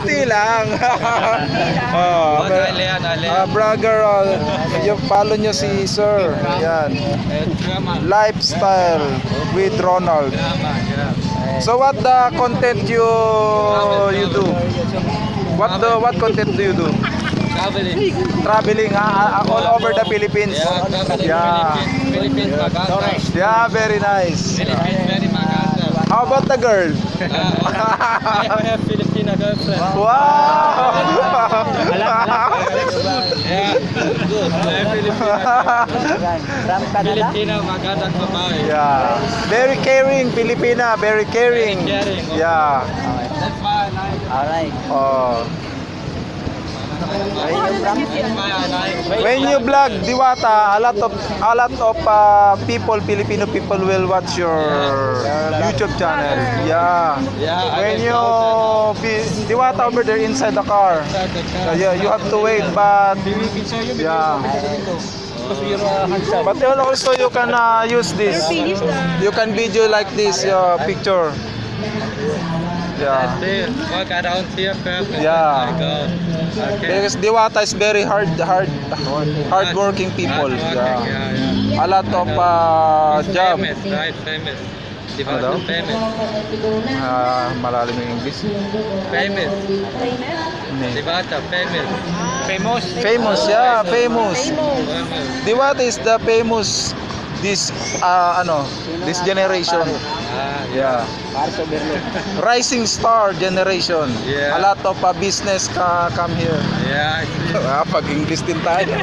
50 lang. Oh, brother, yung follow nyo si Sir. Yan. Lifestyle with Ronald. So what the content you do? What content do you do? Traveling all over the Philippines. Yeah. Yeah, very nice. How about the girl? I have Filipina girlfriend. Wow. Yeah, good. I have Filipina magandang babae. Yeah. Very caring Filipina, very caring. Caring. Yeah. That's why I like. Alright. Oh. That's why I like. When you vlog Diwata, a lot of people, Filipino people will watch your YouTube channel. Yeah. Yeah. When you Diwata over there inside the car, yeah, you have to wait, but yeah. But also you can use this. You can video like this, picture. Yeah. Walk around here first. Yeah. Go. Okay. Because Diwata is very hardworking people. Yeah. Yeah. A lot of job. Famous, right? Famous. Ano daw? Famous. Malalim yung English. Famous. Hindi. Diwata, famous. Famous. Famous, yeah, famous. Famous. Diwata is the famous this this generation. Yeah. Rising star generation. Yeah. A lot of business come here. Yeah. Pag English din tayo.